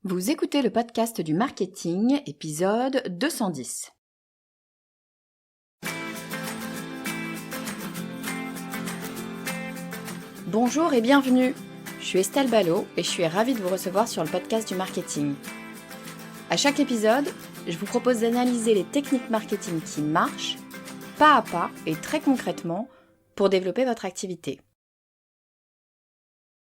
Vous écoutez le podcast du marketing, épisode 210. Bonjour et bienvenue. Je suis Estelle Ballot et je suis ravie de vous recevoir sur le podcast du marketing. À chaque épisode, je vous propose d'analyser les techniques marketing qui marchent, pas à pas et très concrètement, pour développer votre activité.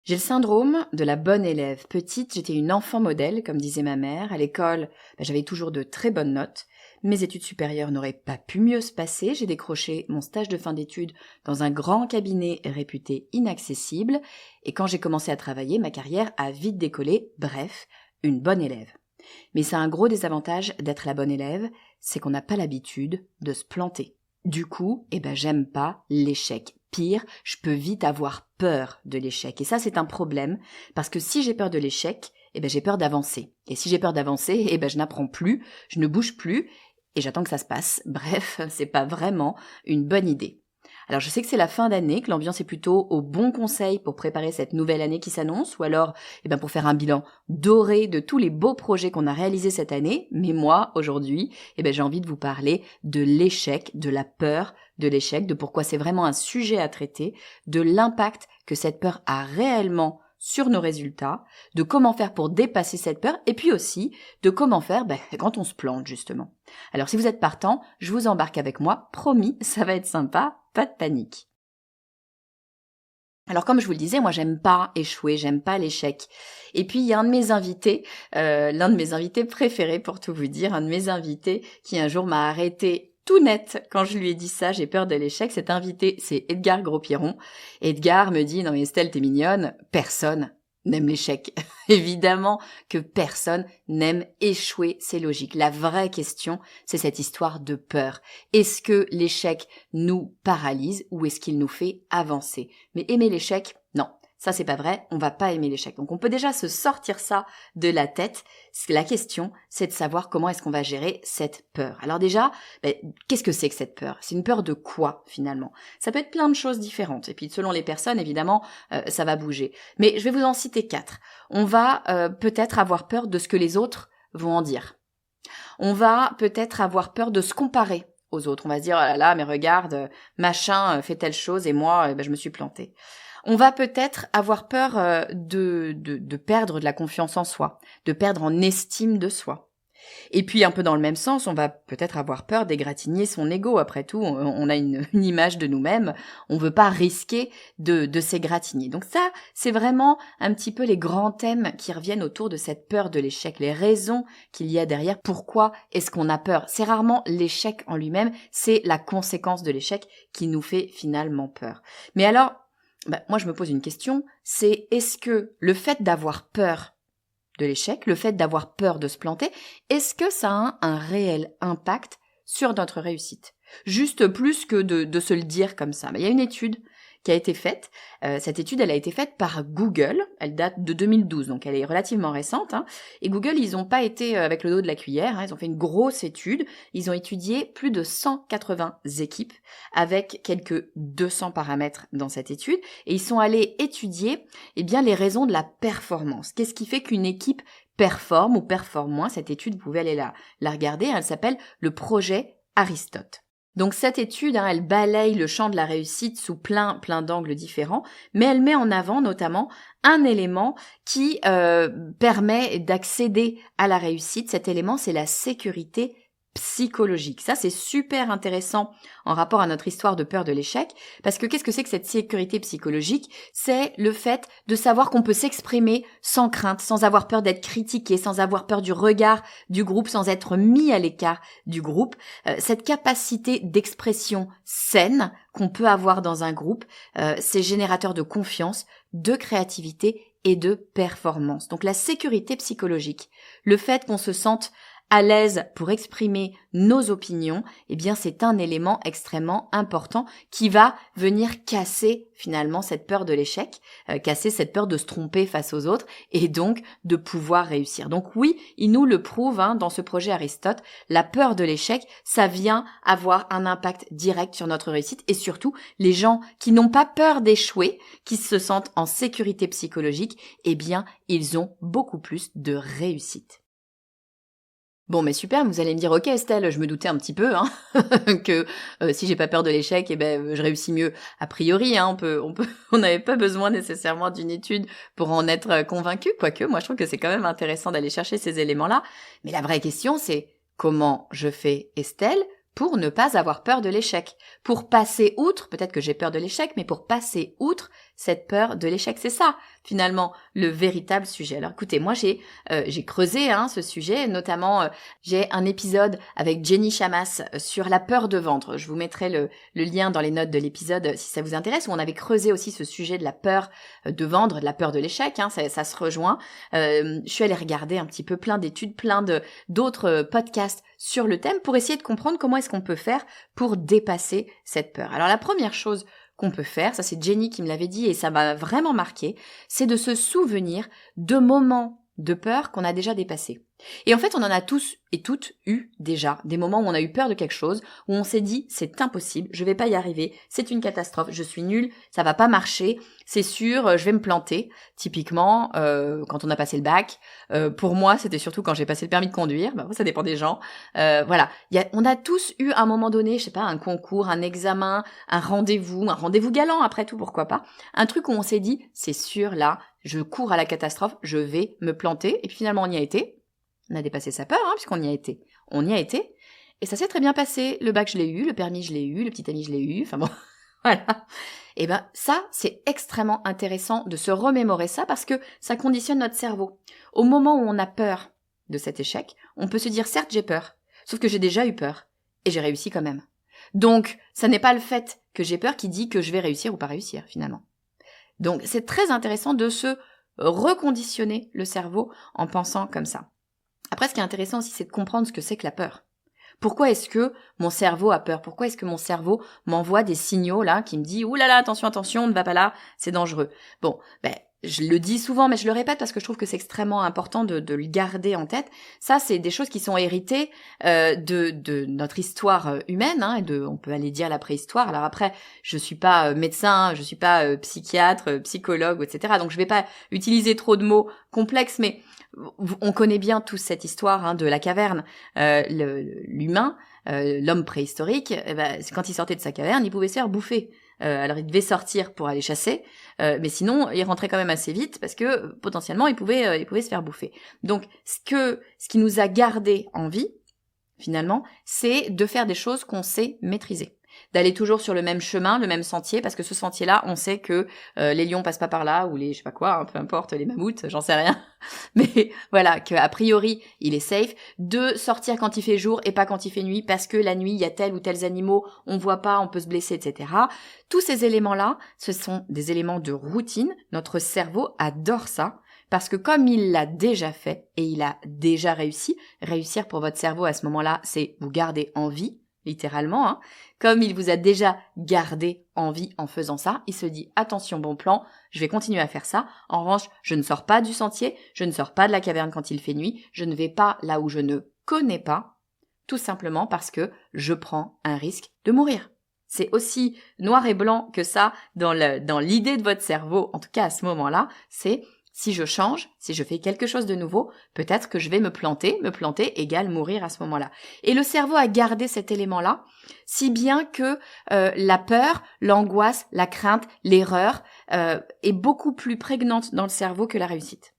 J'ai le syndrome de la bonne élève. Petite, j'étais une enfant modèle, comme disait ma mère. À l'école, j'avais toujours de très bonnes notes. Mes études supérieures n'auraient pas pu mieux se passer. J'ai décroché mon stage de fin d'études dans un grand cabinet réputé inaccessible. Et quand j'ai commencé à travailler, ma carrière a vite décollé. Bref, une bonne élève. Mais c'est un gros désavantage d'être la bonne élève, c'est qu'on n'a pas l'habitude de se planter. Du coup, j'aime pas l'échec. Pire, je peux vite avoir peur de l'échec. Et ça, c'est un problème, parce que si j'ai peur de l'échec, j'ai peur d'avancer. Et si j'ai peur d'avancer, je n'apprends plus, je ne bouge plus, et j'attends que ça se passe. Bref, c'est pas vraiment une bonne idée. Alors, je sais que c'est la fin d'année, que l'ambiance est plutôt au bon conseil pour préparer cette nouvelle année qui s'annonce, ou alors, pour faire un bilan doré de tous les beaux projets qu'on a réalisés cette année. Mais moi, aujourd'hui, j'ai envie de vous parler de l'échec, de la peur de l'échec, de pourquoi c'est vraiment un sujet à traiter, de l'impact que cette peur a réellement sur nos résultats, de comment faire pour dépasser cette peur, et puis aussi de comment faire quand on se plante, justement. Alors si vous êtes partant, je vous embarque avec moi, promis, ça va être sympa, pas de panique. Alors comme je vous le disais, moi j'aime pas échouer, j'aime pas l'échec. Et puis il y a un de mes invités, l'un de mes invités préférés pour tout vous dire, un de mes invités qui un jour m'a arrêté tout net quand je lui ai dit ça, j'ai peur de l'échec. Cet invité, c'est Edgar Gros-Pierron. Edgar me dit, non mais Estelle, t'es mignonne, personne n'aime l'échec. Évidemment que personne n'aime échouer, c'est logique. La vraie question, c'est cette histoire de peur. Est-ce que l'échec nous paralyse ou est-ce qu'il nous fait avancer? Mais aimer l'échec, non. Ça, c'est pas vrai, on va pas aimer l'échec. Donc, on peut déjà se sortir ça de la tête. La question, c'est de savoir comment est-ce qu'on va gérer cette peur. Alors déjà, qu'est-ce que c'est que cette peur? C'est une peur de quoi, finalement? Ça peut être plein de choses différentes. Et puis, selon les personnes, évidemment, ça va bouger. Mais je vais vous en citer 4. On va peut-être avoir peur de ce que les autres vont en dire. On va peut-être avoir peur de se comparer aux autres. On va se dire, oh là là, mais regarde, machin fait telle chose et moi, je me suis plantée. On va peut-être avoir peur de perdre de la confiance en soi, de perdre en estime de soi. Et puis un peu dans le même sens, on va peut-être avoir peur d'égratigner son ego. Après tout, on a une image de nous-mêmes, on veut pas risquer de s'égratigner. Donc ça, c'est vraiment un petit peu les grands thèmes qui reviennent autour de cette peur de l'échec, les raisons qu'il y a derrière. Pourquoi est-ce qu'on a peur? C'est rarement l'échec en lui-même, c'est la conséquence de l'échec qui nous fait finalement peur. Mais alors, moi je me pose une question, c'est est-ce que le fait d'avoir peur de l'échec, le fait d'avoir peur de se planter, est-ce que ça a un réel impact sur notre réussite? Juste plus que de se le dire comme ça. Il y a une étude qui a été faite. Cette étude, elle a été faite par Google. Elle date de 2012, donc elle est relativement récente. Et Google, ils n'ont pas été avec le dos de la cuillère. Ils ont fait une grosse étude. Ils ont étudié plus de 180 équipes avec quelques 200 paramètres dans cette étude. Et ils sont allés étudier les raisons de la performance. Qu'est-ce qui fait qu'une équipe performe ou performe moins? Cette étude, vous pouvez aller la regarder. Elle s'appelle le projet Aristote. Donc cette étude, elle balaye le champ de la réussite sous plein d'angles différents, mais elle met en avant notamment un élément qui permet d'accéder à la réussite. Cet élément, c'est la sécurité psychologique. Ça, c'est super intéressant en rapport à notre histoire de peur de l'échec, parce que qu'est-ce que c'est que cette sécurité psychologique? C'est le fait de savoir qu'on peut s'exprimer sans crainte, sans avoir peur d'être critiqué, sans avoir peur du regard du groupe, sans être mis à l'écart du groupe. Cette capacité d'expression saine qu'on peut avoir dans un groupe, c'est générateur de confiance, de créativité et de performance. Donc la sécurité psychologique, le fait qu'on se sente à l'aise pour exprimer nos opinions, eh bien c'est un élément extrêmement important qui va venir casser finalement cette peur de l'échec, casser cette peur de se tromper face aux autres et donc de pouvoir réussir. Donc oui, il nous le prouve dans ce projet Aristote, la peur de l'échec, ça vient avoir un impact direct sur notre réussite et surtout les gens qui n'ont pas peur d'échouer, qui se sentent en sécurité psychologique, eh bien ils ont beaucoup plus de réussite. Bon, mais super, vous allez me dire, ok Estelle, je me doutais un petit peu que si j'ai pas peur de l'échec, je réussis mieux. A priori, on n'avait pas besoin nécessairement d'une étude pour en être convaincu, quoique moi je trouve que c'est quand même intéressant d'aller chercher ces éléments-là. Mais la vraie question, c'est comment je fais, Estelle, pour ne pas avoir peur de l'échec, pour passer outre, peut-être que j'ai peur de l'échec, mais pour passer outre cette peur de l'échec. C'est ça, finalement, le véritable sujet. Alors écoutez, moi j'ai creusé ce sujet, notamment j'ai un épisode avec Jenny Chamas sur la peur de vendre. Je vous mettrai le lien dans les notes de l'épisode si ça vous intéresse, où on avait creusé aussi ce sujet de la peur de vendre, de la peur de l'échec, ça se rejoint. Je suis allée regarder un petit peu plein d'études, plein d'autres podcasts sur le thème pour essayer de comprendre comment est-ce qu'on peut faire pour dépasser cette peur. Alors la première chose qu'on peut faire, ça c'est Jenny qui me l'avait dit et ça m'a vraiment marqué, c'est de se souvenir de moments de peur qu'on a déjà dépassés. Et en fait, on en a tous et toutes eu déjà des moments où on a eu peur de quelque chose, où on s'est dit c'est impossible, je vais pas y arriver, c'est une catastrophe, je suis nulle, ça va pas marcher, c'est sûr, je vais me planter. Typiquement, quand on a passé le bac, pour moi, c'était surtout quand j'ai passé le permis de conduire, ça dépend des gens. Voilà, on a tous eu à un moment donné, je sais pas, un concours, un examen, un rendez-vous galant après tout, pourquoi pas, un truc où on s'est dit c'est sûr là, je cours à la catastrophe, je vais me planter, et puis finalement on y a été. On a dépassé sa peur, puisqu'on y a été. On y a été. Et ça s'est très bien passé. Le bac, je l'ai eu. Le permis, je l'ai eu. Le petit ami, je l'ai eu. Enfin bon, voilà. Et ça, c'est extrêmement intéressant de se remémorer ça parce que ça conditionne notre cerveau. Au moment où on a peur de cet échec, on peut se dire, certes, j'ai peur. Sauf que j'ai déjà eu peur. Et j'ai réussi quand même. Donc, ça n'est pas le fait que j'ai peur qui dit que je vais réussir ou pas réussir, finalement. Donc, c'est très intéressant de se reconditionner le cerveau en pensant comme ça. Après, ce qui est intéressant aussi, c'est de comprendre ce que c'est que la peur. Pourquoi est-ce que mon cerveau a peur? Pourquoi est-ce que mon cerveau m'envoie des signaux là qui me dit « Ouh là là, attention, attention, ne va pas là, c'est dangereux ». Bon, je le dis souvent, mais je le répète parce que je trouve que c'est extrêmement important de le garder en tête. Ça, c'est des choses qui sont héritées de notre histoire humaine, et on peut aller dire la préhistoire. Alors après, je suis pas médecin, je suis pas psychiatre, psychologue, etc. Donc je vais pas utiliser trop de mots complexes, mais on connaît bien tous cette histoire de la caverne. L'humain, l'homme préhistorique, quand il sortait de sa caverne, il pouvait se faire bouffer. Alors il devait sortir pour aller chasser, mais sinon il rentrait quand même assez vite parce que potentiellement il pouvait se faire bouffer. Donc ce qui nous a gardé en vie, finalement, c'est de faire des choses qu'on sait maîtriser. D'aller toujours sur le même chemin, le même sentier, parce que ce sentier-là, on sait que les lions passent pas par là, ou les, je sais pas quoi, peu importe, les mammouths, j'en sais rien. Mais voilà, qu'a priori, il est safe. De sortir quand il fait jour et pas quand il fait nuit, parce que la nuit, il y a tel ou tels animaux, on voit pas, on peut se blesser, etc. Tous ces éléments-là, ce sont des éléments de routine. Notre cerveau adore ça. Parce que comme il l'a déjà fait et il a déjà réussir pour votre cerveau à ce moment-là, c'est vous garder en vie, littéralement. Comme il vous a déjà gardé en vie en faisant ça, il se dit « Attention, bon plan, je vais continuer à faire ça. En revanche, je ne sors pas du sentier, je ne sors pas de la caverne quand il fait nuit, je ne vais pas là où je ne connais pas, tout simplement parce que je prends un risque de mourir. » C'est aussi noir et blanc que ça dans l'idée de votre cerveau, en tout cas à ce moment-là, c'est si je change, si je fais quelque chose de nouveau, peut-être que je vais me planter égale mourir à ce moment-là. Et le cerveau a gardé cet élément-là, si bien que la peur, l'angoisse, la crainte, l'erreur est beaucoup plus prégnante dans le cerveau que la réussite.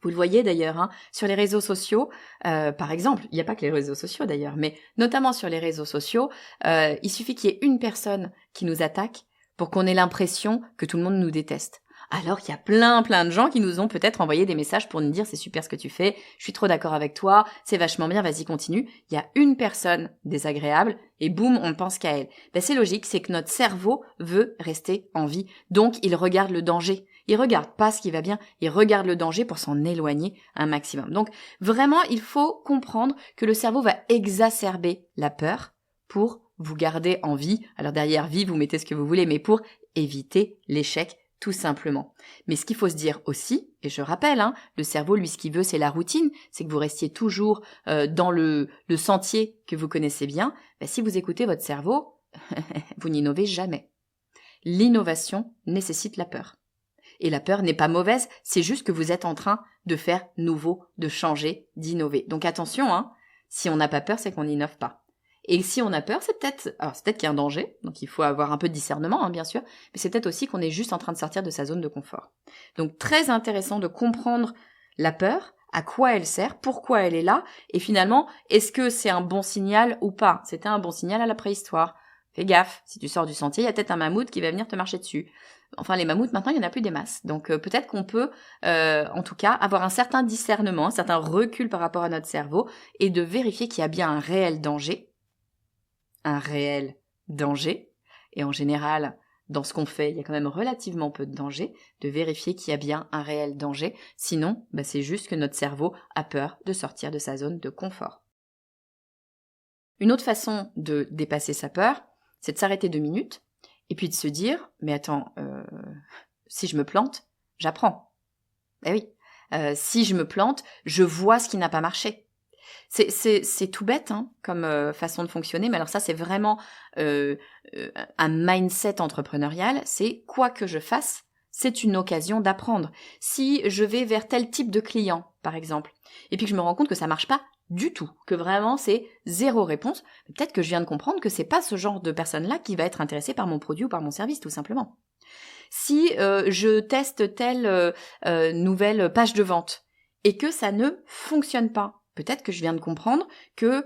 Vous le voyez d'ailleurs, sur les réseaux sociaux, par exemple, il n'y a pas que les réseaux sociaux d'ailleurs, mais notamment sur les réseaux sociaux, il suffit qu'il y ait une personne qui nous attaque pour qu'on ait l'impression que tout le monde nous déteste. Alors qu'il y a plein de gens qui nous ont peut-être envoyé des messages pour nous dire c'est super ce que tu fais, je suis trop d'accord avec toi, c'est vachement bien, vas-y continue. Il y a une personne désagréable et boum, on ne pense qu'à elle. C'est logique, c'est que notre cerveau veut rester en vie, donc il regarde le danger. Il regarde pas ce qui va bien, il regarde le danger pour s'en éloigner un maximum. Donc vraiment, il faut comprendre que le cerveau va exacerber la peur pour vous garder en vie. Alors derrière vie, vous mettez ce que vous voulez, mais pour éviter l'échec tout simplement. Mais ce qu'il faut se dire aussi, et je rappelle, le cerveau, lui, ce qu'il veut, c'est la routine, c'est que vous restiez toujours dans le sentier que vous connaissez bien. Si vous écoutez votre cerveau, vous n'innovez jamais. L'innovation nécessite la peur. Et la peur n'est pas mauvaise, c'est juste que vous êtes en train de faire nouveau, de changer, d'innover. Donc attention, si on n'a pas peur, c'est qu'on n'innove pas. Et si on a peur, c'est peut-être qu'il y a un danger, donc il faut avoir un peu de discernement, bien sûr, mais c'est peut-être aussi qu'on est juste en train de sortir de sa zone de confort. Donc très intéressant de comprendre la peur, à quoi elle sert, pourquoi elle est là, et finalement, est-ce que c'est un bon signal ou pas ? C'était un bon signal à la préhistoire. Fais gaffe, si tu sors du sentier, il y a peut-être un mammouth qui va venir te marcher dessus. Enfin, les mammouths, maintenant, il n'y en a plus des masses. Donc peut-être qu'on peut, en tout cas, avoir un certain discernement, un certain recul par rapport à notre cerveau, et de vérifier qu'il y a bien un réel danger, et en général, dans ce qu'on fait, il y a quand même relativement peu de danger, de vérifier qu'il y a bien un réel danger, sinon, c'est juste que notre cerveau a peur de sortir de sa zone de confort. Une autre façon de dépasser sa peur, c'est de s'arrêter 2 minutes, et puis de se dire, mais attends, si je me plante, j'apprends. Oui, si je me plante, je vois ce qui n'a pas marché. C'est tout bête comme façon de fonctionner, mais alors ça c'est vraiment un mindset entrepreneurial, c'est quoi que je fasse, c'est une occasion d'apprendre. Si je vais vers tel type de client, par exemple, et puis que je me rends compte que ça marche pas du tout, que vraiment c'est 0 réponse, peut-être que je viens de comprendre que c'est pas ce genre de personne-là qui va être intéressée par mon produit ou par mon service, tout simplement. Si je teste telle nouvelle page de vente et que ça ne fonctionne pas, peut-être que je viens de comprendre que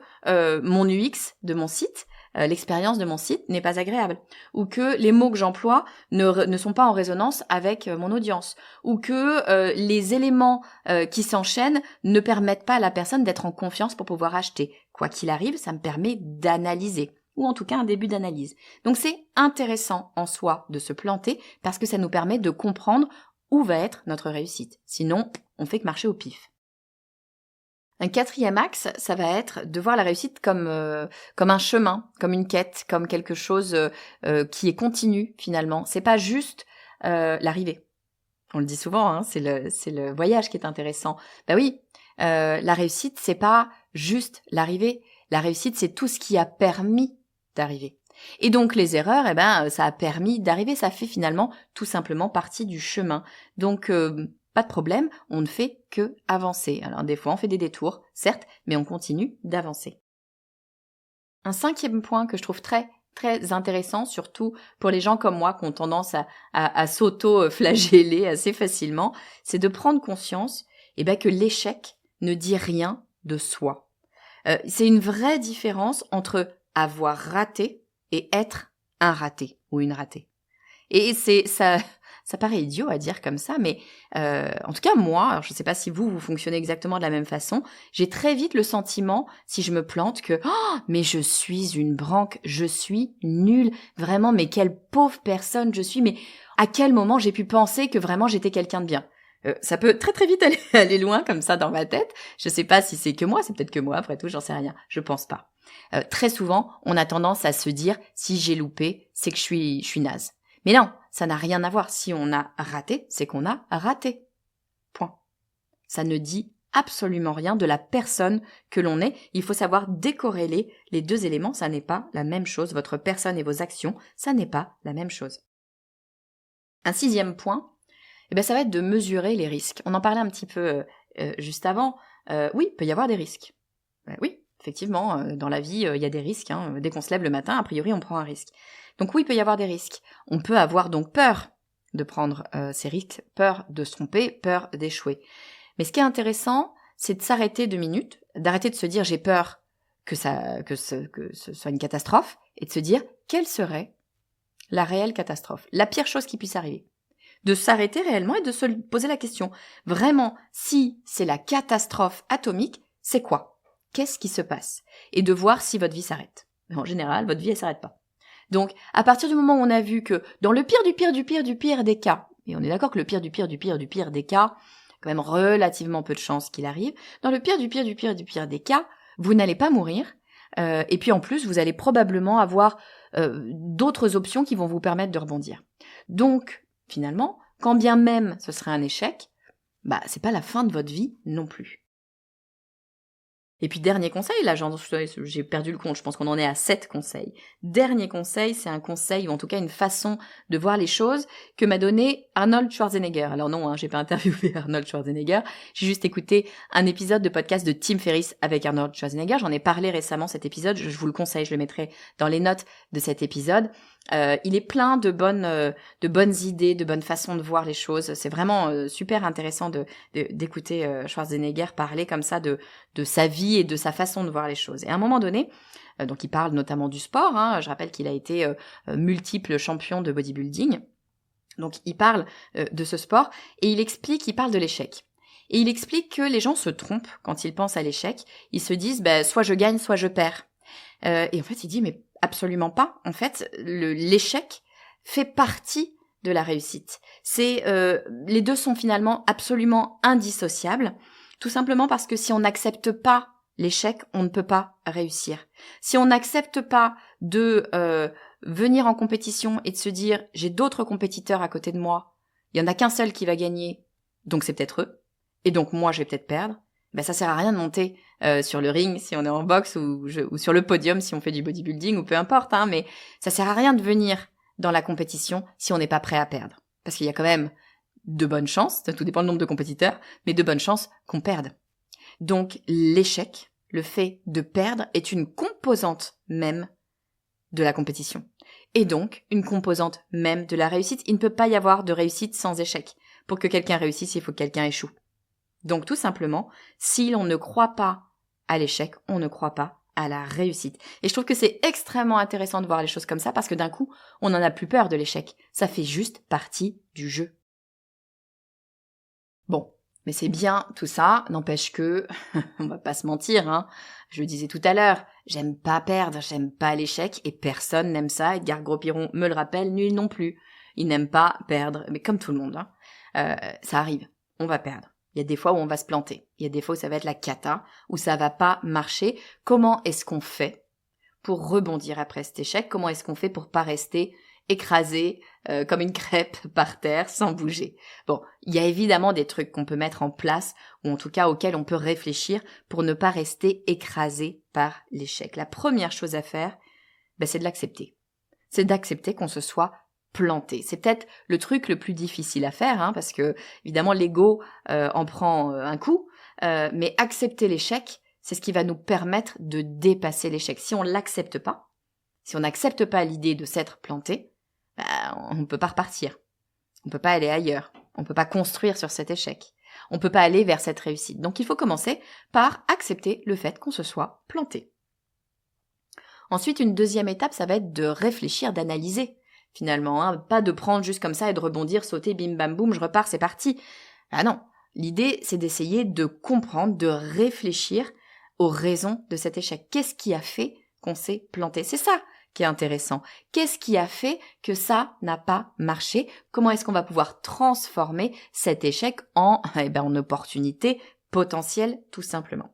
mon UX de mon site, l'expérience de mon site n'est pas agréable, ou que les mots que j'emploie ne sont pas en résonance avec mon audience, ou que les éléments qui s'enchaînent ne permettent pas à la personne d'être en confiance pour pouvoir acheter. Quoi qu'il arrive, ça me permet d'analyser, ou en tout cas un début d'analyse. Donc c'est intéressant en soi de se planter parce que ça nous permet de comprendre où va être notre réussite. Sinon, on fait que marcher au pif. Un 4e axe, ça va être de voir la réussite comme un chemin, comme une quête, comme quelque chose qui est continu finalement. C'est pas juste l'arrivée. On le dit souvent, c'est le voyage qui est intéressant. Oui, la réussite, c'est pas juste l'arrivée. La réussite, c'est tout ce qui a permis d'arriver. Et donc les erreurs, ça a permis d'arriver. Ça fait finalement tout simplement partie du chemin. Donc pas de problème, on ne fait que avancer. Alors des fois on fait des détours, certes, mais on continue d'avancer. Un 5e point que je trouve très très intéressant, surtout pour les gens comme moi qui ont tendance à s'auto-flageller assez facilement, c'est de prendre conscience que l'échec ne dit rien de soi. C'est une vraie différence entre avoir raté et être un raté ou une ratée. Et ça paraît idiot à dire comme ça, mais en tout cas moi, alors je ne sais pas si vous fonctionnez exactement de la même façon, j'ai très vite le sentiment, si je me plante, que mais je suis une branque, je suis nulle, vraiment, mais quelle pauvre personne je suis, mais à quel moment j'ai pu penser que vraiment j'étais quelqu'un de bien ? Ça peut très très vite aller loin comme ça dans ma tête. Je sais pas si c'est que moi, c'est peut-être que moi, après tout, j'en sais rien. Je pense pas. Très souvent, on a tendance à se dire, si j'ai loupé, c'est que je suis naze. Mais non, ça n'a rien à voir. Si on a raté, c'est qu'on a raté. Point. Ça ne dit absolument rien de la personne que l'on est. Il faut savoir décorréler les 2 éléments. Ça n'est pas la même chose. Votre personne et vos actions, ça n'est pas la même chose. Un 6e point, ça va être de mesurer les risques. On en parlait un petit peu juste avant. Oui, il peut y avoir des risques. Oui, effectivement, dans la vie, il y a des risques. Dès qu'on se lève le matin, a priori, on prend un risque. Donc oui, il peut y avoir des risques. On peut avoir donc peur de prendre ces risques, peur de se tromper, peur d'échouer. Mais ce qui est intéressant, c'est de s'arrêter 2 minutes, d'arrêter de se dire j'ai peur que ce soit une catastrophe, et de se dire quelle serait la réelle catastrophe, la pire chose qui puisse arriver. De s'arrêter réellement et de se poser la question. Vraiment, si c'est la catastrophe atomique, c'est quoi ? Qu'est-ce qui se passe ? Et de voir si votre vie s'arrête. Mais en général, votre vie, elle s'arrête pas. Donc, à partir du moment où on a vu que dans le pire du pire des cas, et on est d'accord que le pire du pire du pire du pire des cas, quand même relativement peu de chances qu'il arrive, dans le pire du pire du pire du pire des cas, vous n'allez pas mourir, et puis en plus, vous allez probablement avoir d'autres options qui vont vous permettre de rebondir. Donc, finalement, quand bien même ce serait un échec, c'est pas la fin de votre vie non plus. Et puis dernier conseil, là j'ai perdu le compte, je pense qu'on en est à 7 conseils. Dernier conseil, c'est un conseil, ou en tout cas une façon de voir les choses, que m'a donné Arnold Schwarzenegger. Alors non, j'ai pas interviewé Arnold Schwarzenegger, j'ai juste écouté un épisode de podcast de Tim Ferriss avec Arnold Schwarzenegger. J'en ai parlé récemment cet épisode, je vous le conseille, je le mettrai dans les notes de cet épisode. Il est plein de bonnes idées, de bonnes façons de voir les choses. C'est vraiment super intéressant d'écouter Schwarzenegger parler comme ça de sa vie et de sa façon de voir les choses. Et à un moment donné, donc il parle notamment du sport, je rappelle qu'il a été multiple champion de bodybuilding, donc il parle de ce sport et il parle de l'échec. Et il explique que les gens se trompent quand ils pensent à l'échec, ils se disent soit je gagne, soit je perds. Et en fait il dit mais absolument pas, en fait l'échec fait partie de la réussite. Les deux sont finalement absolument indissociables. Tout simplement parce que si on n'accepte pas l'échec, on ne peut pas réussir. Si on n'accepte pas de venir en compétition et de se dire « j'ai d'autres compétiteurs à côté de moi, il y en a qu'un seul qui va gagner, donc c'est peut-être eux, et donc moi je vais peut-être perdre », ça sert à rien de monter sur le ring si on est en boxe ou sur le podium si on fait du bodybuilding ou peu importe, mais ça sert à rien de venir dans la compétition si on n'est pas prêt à perdre. Parce qu'il y a quand même de bonnes chances, ça tout dépend du nombre de compétiteurs, mais de bonnes chances qu'on perde. Donc l'échec, le fait de perdre, est une composante même de la compétition. Et donc une composante même de la réussite. Il ne peut pas y avoir de réussite sans échec. Pour que quelqu'un réussisse, il faut que quelqu'un échoue. Donc tout simplement, si l'on ne croit pas à l'échec, on ne croit pas à la réussite. Et je trouve que c'est extrêmement intéressant de voir les choses comme ça, parce que d'un coup, on n'en a plus peur de l'échec. Ça fait juste partie du jeu. Bon, mais c'est bien tout ça, n'empêche que, on va pas se mentir, je le disais tout à l'heure, j'aime pas perdre, j'aime pas l'échec, et personne n'aime ça, Edgar Gros-Piron me le rappelle, nul non plus. Il n'aime pas perdre, mais comme tout le monde, ça arrive, on va perdre. Il y a des fois où on va se planter, il y a des fois où ça va être la cata, où ça va pas marcher. Comment est-ce qu'on fait pour rebondir après cet échec? Comment est-ce qu'on fait pour pas rester écrasé comme une crêpe par terre sans bouger? Bon, il y a évidemment des trucs qu'on peut mettre en place, ou en tout cas auxquels on peut réfléchir pour ne pas rester écrasé par l'échec. La première chose à faire, c'est de l'accepter. C'est d'accepter qu'on se soit planté. C'est peut-être le truc le plus difficile à faire, parce que évidemment l'ego en prend un coup, mais accepter l'échec, c'est ce qui va nous permettre de dépasser l'échec. Si on l'accepte pas, si on n'accepte pas l'idée de s'être planté, on ne peut pas repartir. On ne peut pas aller ailleurs. On ne peut pas construire sur cet échec. On ne peut pas aller vers cette réussite. Donc il faut commencer par accepter le fait qu'on se soit planté. Ensuite, une deuxième étape, ça va être de réfléchir, d'analyser finalement. Pas de prendre juste comme ça et de rebondir, sauter, bim bam boum, je repars, c'est parti. Ah non, l'idée c'est d'essayer de comprendre, de réfléchir aux raisons de cet échec. Qu'est-ce qui a fait qu'on s'est planté? C'est ça qui est intéressant. Qu'est-ce qui a fait que ça n'a pas marché? Comment est-ce qu'on va pouvoir transformer cet échec en opportunité potentielle, tout simplement?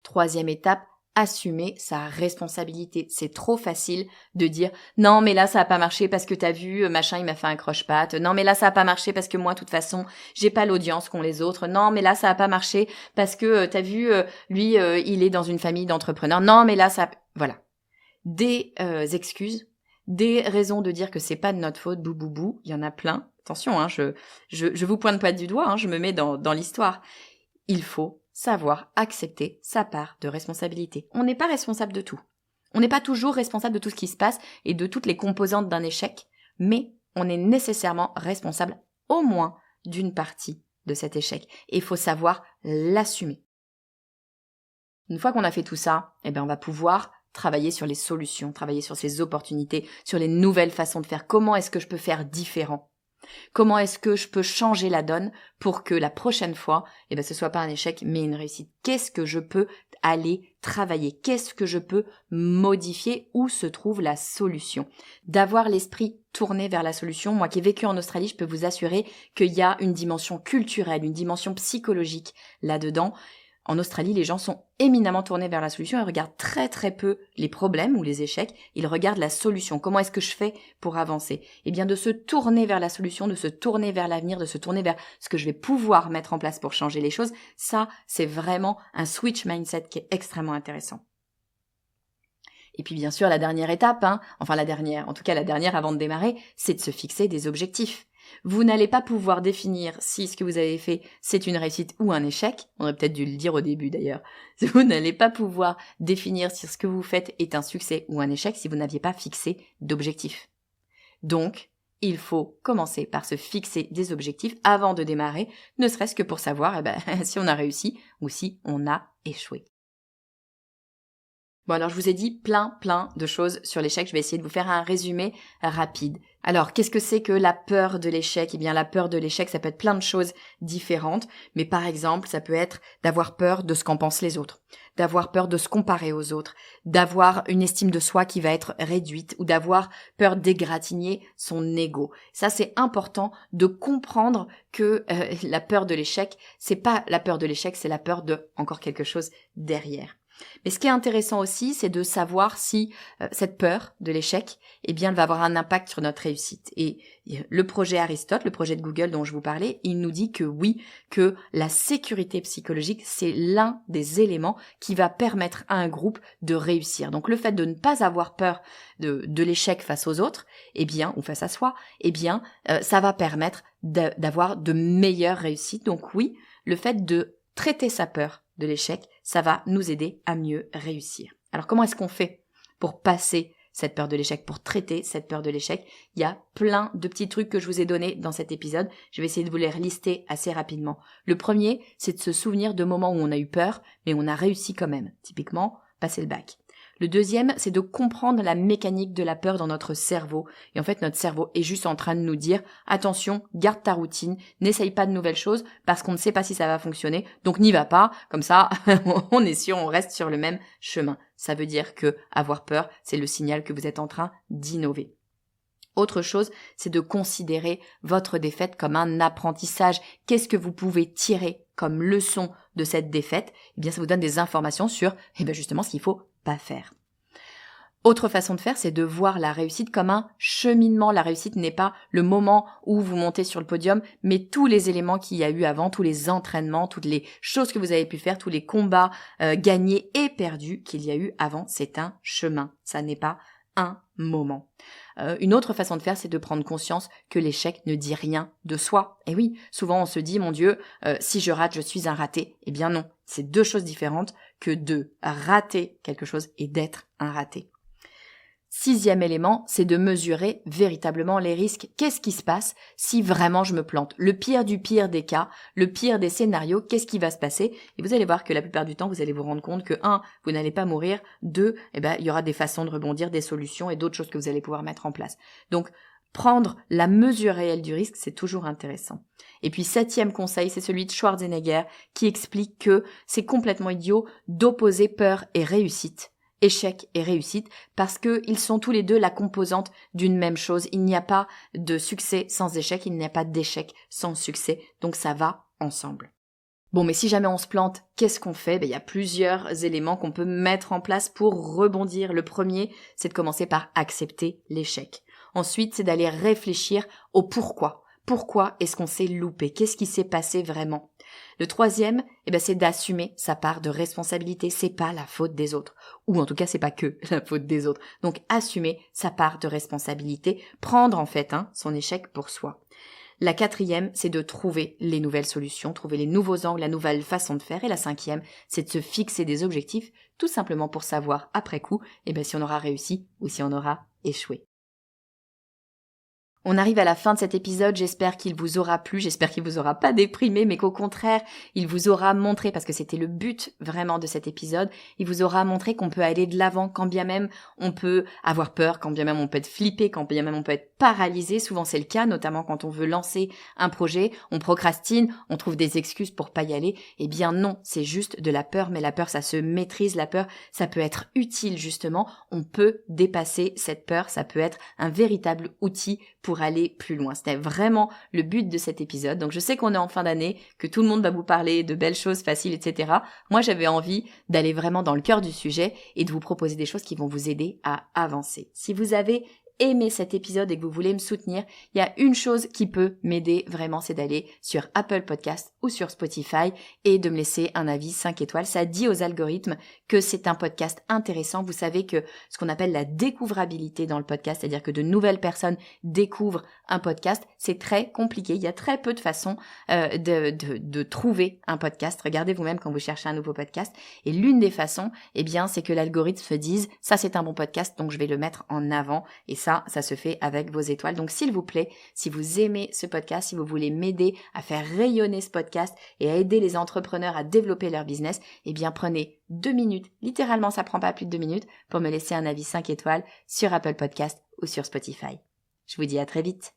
Troisième étape, assumer sa responsabilité. C'est trop facile de dire « Non, mais là, ça a pas marché parce que t'as vu, machin, il m'a fait un croche-patte. Non, mais là, ça a pas marché parce que moi, de toute façon, j'ai pas l'audience qu'ont les autres. Non, mais là, ça a pas marché parce que t'as vu, lui, il est dans une famille d'entrepreneurs. Non, mais là, ça... » Voilà. Des excuses, des raisons de dire que c'est pas de notre faute, bou, il y en a plein. Attention, je vous pointe pas du doigt, je me mets dans l'histoire. Il faut savoir accepter sa part de responsabilité. On n'est pas responsable de tout. On n'est pas toujours responsable de tout ce qui se passe et de toutes les composantes d'un échec, mais on est nécessairement responsable au moins d'une partie de cet échec. Et il faut savoir l'assumer. Une fois qu'on a fait tout ça, on va pouvoir travailler sur les solutions, travailler sur ces opportunités, sur les nouvelles façons de faire. Comment est-ce que je peux faire différent? Comment est-ce que je peux changer la donne pour que la prochaine fois, ce soit pas un échec, mais une réussite? Qu'est-ce que je peux aller travailler? Qu'est-ce que je peux modifier? Où se trouve la solution? D'avoir l'esprit tourné vers la solution. Moi qui ai vécu en Australie, je peux vous assurer qu'il y a une dimension culturelle, une dimension psychologique là-dedans. En Australie, les gens sont éminemment tournés vers la solution. Ils regardent très très peu les problèmes ou les échecs. Ils regardent la solution. Comment est-ce que je fais pour avancer? Eh bien, de se tourner vers la solution, de se tourner vers l'avenir, de se tourner vers ce que je vais pouvoir mettre en place pour changer les choses. Ça, c'est vraiment un switch mindset qui est extrêmement intéressant. Et puis bien sûr, la dernière étape, la dernière avant de démarrer, c'est de se fixer des objectifs. Vous n'allez pas pouvoir définir si ce que vous avez fait, c'est une réussite ou un échec. On aurait peut-être dû le dire au début d'ailleurs. Vous n'allez pas pouvoir définir si ce que vous faites est un succès ou un échec si vous n'aviez pas fixé d'objectifs. Donc, il faut commencer par se fixer des objectifs avant de démarrer, ne serait-ce que pour savoir si on a réussi ou si on a échoué. Bon, alors je vous ai dit plein de choses sur l'échec. Je vais essayer de vous faire un résumé rapide. Alors, qu'est-ce que c'est que la peur de l'échec? Eh bien, la peur de l'échec, ça peut être plein de choses différentes. Mais par exemple, ça peut être d'avoir peur de ce qu'en pensent les autres, d'avoir peur de se comparer aux autres, d'avoir une estime de soi qui va être réduite ou d'avoir peur d'égratigner son ego. Ça, c'est important de comprendre que la peur de l'échec, c'est pas la peur de l'échec, c'est la peur de encore quelque chose derrière. Mais ce qui est intéressant aussi, c'est de savoir si cette peur de l'échec, elle va avoir un impact sur notre réussite. Et le projet Aristote, le projet de Google dont je vous parlais, il nous dit que oui, que la sécurité psychologique, c'est l'un des éléments qui va permettre à un groupe de réussir. Donc le fait de ne pas avoir peur de l'échec face aux autres, ou face à soi, ça va permettre d'avoir de meilleures réussites. Donc oui, le fait de traiter sa peur de l'échec, ça va nous aider à mieux réussir. Alors comment est-ce qu'on fait pour passer cette peur de l'échec, pour traiter cette peur de l'échec? Il y a plein de petits trucs que je vous ai donnés dans cet épisode. Je vais essayer de vous les lister assez rapidement. Le premier, c'est de se souvenir de moments où on a eu peur, mais on a réussi quand même. Typiquement, passer le bac. Le deuxième, c'est de comprendre la mécanique de la peur dans notre cerveau. Et en fait, notre cerveau est juste en train de nous dire « Attention, garde ta routine, n'essaye pas de nouvelles choses parce qu'on ne sait pas si ça va fonctionner. Donc n'y va pas, comme ça, on est sûr, on reste sur le même chemin. » Ça veut dire que avoir peur, c'est le signal que vous êtes en train d'innover. Autre chose, c'est de considérer votre défaite comme un apprentissage. Qu'est-ce que vous pouvez tirer comme leçon de cette défaite? Ça vous donne des informations sur justement ce qu'il faut pas faire. Autre façon de faire, c'est de voir la réussite comme un cheminement. La réussite n'est pas le moment où vous montez sur le podium, mais tous les éléments qu'il y a eu avant, tous les entraînements, toutes les choses que vous avez pu faire, tous les combats gagnés et perdus qu'il y a eu avant, c'est un chemin. Ça n'est pas un moment. Une autre façon de faire, c'est de prendre conscience que l'échec ne dit rien de soi. Et oui, souvent on se dit, mon Dieu, si je rate, je suis un raté. Eh bien non, c'est deux choses différentes que de rater quelque chose et d'être un raté. Sixième élément, c'est de mesurer véritablement les risques. Qu'est-ce qui se passe si vraiment je me plante? Le pire du pire des cas, le pire des scénarios, qu'est-ce qui va se passer? Et vous allez voir que la plupart du temps, vous allez vous rendre compte que 1, vous n'allez pas mourir, 2, il y aura des façons de rebondir, des solutions et d'autres choses que vous allez pouvoir mettre en place. Donc, prendre la mesure réelle du risque, c'est toujours intéressant. Et puis, septième conseil, c'est celui de Schwarzenegger qui explique que c'est complètement idiot d'opposer peur et réussite. Échec et réussite, parce que ils sont tous les deux la composante d'une même chose. Il n'y a pas de succès sans échec, il n'y a pas d'échec sans succès, donc ça va ensemble. Bon, mais si jamais on se plante, qu'est-ce qu'on fait? Il y a plusieurs éléments qu'on peut mettre en place pour rebondir. Le premier, c'est de commencer par accepter l'échec. Ensuite, c'est d'aller réfléchir au pourquoi. Pourquoi est-ce qu'on s'est loupé? Qu'est-ce qui s'est passé vraiment? Le troisième, c'est d'assumer sa part de responsabilité. C'est pas la faute des autres. Ou en tout cas, c'est pas que la faute des autres. Donc, assumer sa part de responsabilité. Prendre en fait son échec pour soi. La quatrième, c'est de trouver les nouvelles solutions, trouver les nouveaux angles, la nouvelle façon de faire. Et la cinquième, c'est de se fixer des objectifs, tout simplement pour savoir après coup, si on aura réussi ou si on aura échoué. On arrive à la fin de cet épisode, j'espère qu'il vous aura plu, j'espère qu'il vous aura pas déprimé, mais qu'au contraire, il vous aura montré, parce que c'était le but vraiment de cet épisode, il vous aura montré qu'on peut aller de l'avant, quand bien même on peut avoir peur, quand bien même on peut être flippé, quand bien même on peut être paralysé. Souvent c'est le cas, notamment quand on veut lancer un projet, on procrastine, on trouve des excuses pour pas y aller. Eh bien non, c'est juste de la peur, mais la peur ça se maîtrise, la peur ça peut être utile justement, on peut dépasser cette peur, ça peut être un véritable outil pour aller plus loin. C'était vraiment le but de cet épisode. Donc je sais qu'on est en fin d'année, que tout le monde va vous parler de belles choses faciles, etc. Moi j'avais envie d'aller vraiment dans le cœur du sujet et de vous proposer des choses qui vont vous aider à avancer. Si vous avez aimé cet épisode et que vous voulez me soutenir, il y a une chose qui peut m'aider vraiment, c'est d'aller sur Apple Podcast ou sur Spotify et de me laisser un avis 5 étoiles. Ça dit aux algorithmes que c'est un podcast intéressant. Vous savez que ce qu'on appelle la découvrabilité dans le podcast, c'est-à-dire que de nouvelles personnes découvrent un podcast, c'est très compliqué. Il y a très peu de façons de trouver un podcast. Regardez vous-même quand vous cherchez un nouveau podcast. Et l'une des façons, eh bien, c'est que l'algorithme se dise « ça c'est un bon podcast, donc je vais le mettre en avant ». Et ça se fait avec vos étoiles. Donc s'il vous plaît, si vous aimez ce podcast, si vous voulez m'aider à faire rayonner ce podcast et à aider les entrepreneurs à développer leur business, eh bien prenez 2 minutes, littéralement ça prend pas plus de 2 minutes, pour me laisser un avis 5 étoiles sur Apple Podcast ou sur Spotify. Je vous dis à très vite.